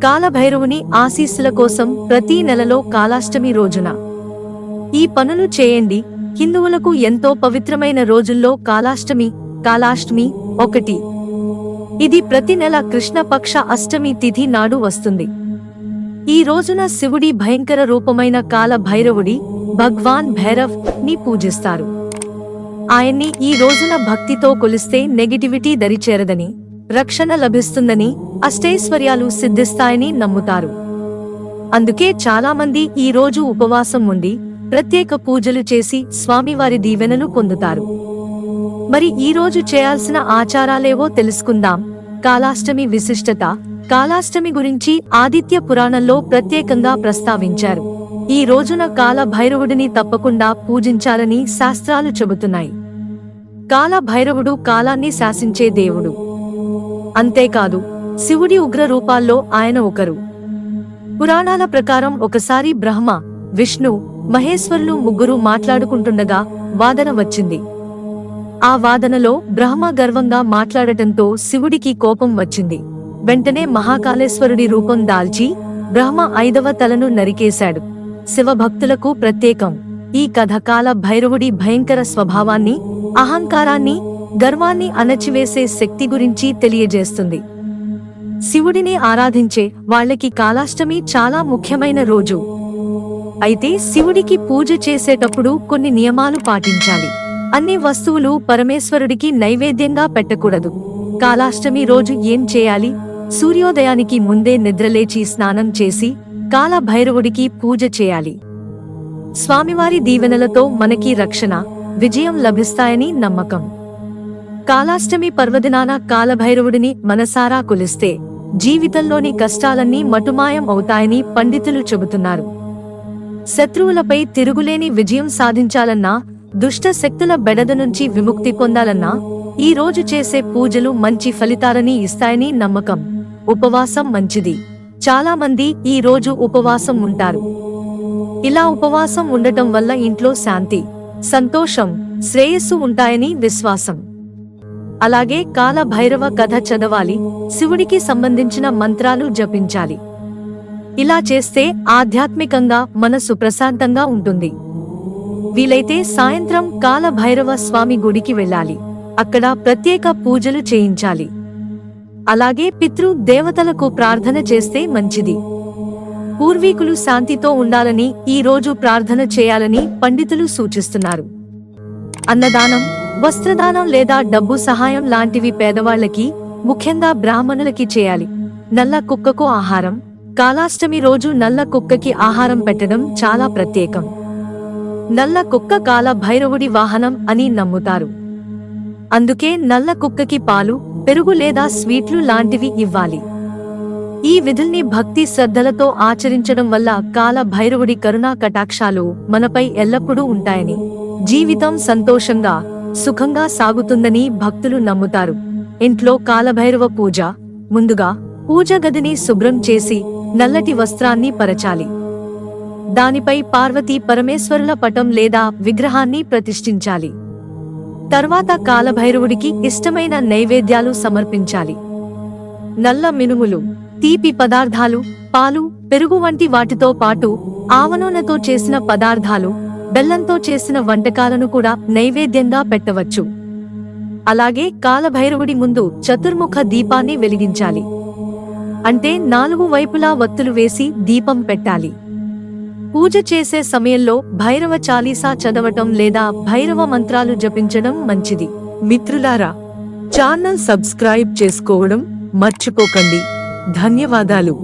కాలభైరవుని ఆశీస్సుల కోసం ప్రతి నెలలో కాలాష్టమి రోజున ఈ పనులు చేయండి. హిందువులకు ఎంతో పవిత్రమైన రోజుల్లో కాలాష్టమి 1. ఇది ప్రతి నెల కృష్ణపక్ష అష్టమి తిథి నాడు వస్తుంది. ఈ రోజున శివుడి భయంకర రూపమైన కాల భైరవుడి భగవాన్ భైరవ్ ని పూజిస్తారు. ఆయన్ని ఈ రోజున భక్తితో కొలిస్తే నెగిటివిటీ దరిచేరదని, రక్షణ లభిస్తుందని, అష్టైశ్వర్యాలు సిద్ధిస్తాయని నమ్ముతారు. అందుకే చాలామంది ఈ రోజు ఉపవాసం ఉండి ప్రత్యేక పూజలు చేసి స్వామివారి దీవెనలు పొందుతారు. మరి ఈ రోజు చేయాల్సిన ఆచారాలేవో తెలుసుకుందాం. కాలాష్టమి విశిష్టత. కాలాష్టమి గురించి ఆదిత్య పురాణంలో ప్రత్యేకంగా ప్రస్తావించారు. ఈ రోజున కాల భైరవుడిని తప్పకుండా పూజించాలని శాస్త్రాలు చెబుతున్నాయి. కాల భైరవుడు కాలాన్ని శాసించే దేవుడు. అంతేకాదు, శివుడి ఉగ్ర రూపాల్లో ఆయన ఒకరు. పురాణాల ప్రకారం ఒకసారి బ్రహ్మ, విష్ణు, మహేశ్వరులు ముగ్గురు మాట్లాడుకుంటుండగా వాదన వచ్చింది. ఆ వాదనలో బ్రహ్మ గర్వంగా మాట్లాడటంతో శివుడికి కోపం వచ్చింది. వెంటనే మహాకాళేశ్వరుడి రూపం దాల్చి బ్రహ్మ 5వ తలను నరికేశాడు. శివభక్తులకు ప్రత్యేకం. ఈ కథ కాల భైరవుడి భయంకర స్వభావాన్ని, అహంకారాన్ని, గర్వాన్ని అణచివేసే శక్తి గురించి తెలియజేస్తుంది. శివుడిని ఆరాధించే వాళ్ళకి కాలాష్టమి చాలా ముఖ్యమైన రోజు. అయితే శివుడికి పూజ చేసేటప్పుడు కొన్ని నియమాలు పాటించాలి. అన్ని వస్తువులు పరమేశ్వరుడికి నైవేద్యంగా పెట్టకూడదు. కాలాష్టమి రోజు ఏం చేయాలి? సూర్యోదయానికి ముందే నిద్రలేచి స్నానం చేసి కాల భైరవుడికి పూజ చేయాలి. స్వామివారి దీవెనలతో మనకి రక్షణ, విజయం లభిస్తాయని నమ్మకం. కాలాష్టమి పర్వదినాన కాలభైరవుడిని మనసారా కొలిస్తే జీవితంలోని కష్టాలన్నీ మటుమాయం అవుతాయని పండితులు చెబుతున్నారు. శత్రువులపై తిరుగులేని విజయం సాధించాలన్నా, దుష్ట శక్తుల బెడద నుంచి విముక్తి పొందాలన్నా ఈ రోజు చేసే పూజలు మంచి ఫలితాలని ఇస్తాయని నమ్మకం. ఉపవాసం మంచిది. చాలా మంది ఈ రోజు ఉపవాసం ఉంటారు. ఇలా ఉపవాసం ఉండటం వల్ల ఇంట్లో శాంతి, సంతోషం, శ్రేయస్సు ఉంటాయని విశ్వాసం. అలాగే కాల భైరవ కథ చదవాలి. శివుడికి సంబంధించిన మంత్రాలు జపించాలి. ఇలా చేస్తే ఆధ్యాత్మికంగా మనసు ప్రశాంతంగా ఉంటుంది. వీలైతే సాయంత్రం కాల భైరవ స్వామి గుడికి వెళ్ళాలి. అక్కడ ప్రత్యేక పూజలు చేయించాలి. అలాగే పితృ దేవతలకు ప్రార్థన చేస్తే మంచిది. పూర్వీకులు శాంతితో ఉండాలని ఈ రోజు ప్రార్థన చేయాలని పండితులు సూచిస్తున్నారు. అన్నదానం, వస్త్రదానం లేదా డబ్బు సహాయం లాంటివి పేదవాళ్లకి, ముఖ్యంగా బ్రాహ్మణులకి చేయాలి. నల్ల కుక్కకు ఆహారం. కాలాష్టమి రోజు నల్ల కుక్కకి ఆహారం పెట్టడం చాలా ప్రత్యేకం. నల్ల కుక్క కాల భైరవుడి వాహనం అని నమ్ముతారు. అందుకే నల్ల కుక్కకి పాలు, పెరుగు లేదా స్వీట్లు లాంటివి ఇవ్వాలి. ఈ విధుల్ని భక్తి శ్రద్ధలతో ఆచరించడం వల్ల కాల భైరవుడి కరుణా కటాక్షాలు మనపై ఎల్లప్పుడూ ఉంటాయని, జీవితం సంతోషంగా, సుఖంగా సాగుతుందని భక్తులు నమ్ముతారు. ఇంట్లో కాలభైరవ పూజ. ముందుగా పూజ గదిని శుభ్రం చేసి నల్లటి వస్త్రాన్ని పరచాలి. దానిపై పార్వతీ పరమేశ్వరుల పటం లేదా విగ్రహాన్ని ప్రతిష్ఠించాలి. తర్వాత కాలభైరవుడికి ఇష్టమైన నైవేద్యాలు సమర్పించాలి. నల్ల మినుములు, తీపి పదార్థాలు, పాలు, పెరుగు వంటి వాటితో పాటు ఆవనూనెతో చేసిన పదార్థాలు, బెల్లంతో చేసిన వంటకాలను కూడా నైవేద్యంగా పెట్టవచ్చు. అలాగే కాలభైరవుడి ముందు చతుర్ముఖ దీపాన్ని వెలిగించాలి. అంటే 4 వైపులా వత్తులు వేసి దీపం పెట్టాలి. పూజ చేసే సమయంలో భైరవ చాలీసా చదవటం లేదా భైరవ మంత్రాలు జపించడం మంచిది. మిత్రులారా, ఛానల్ సబ్స్క్రైబ్ చేసుకోవడం మర్చిపోకండి. ధన్యవాదాలు.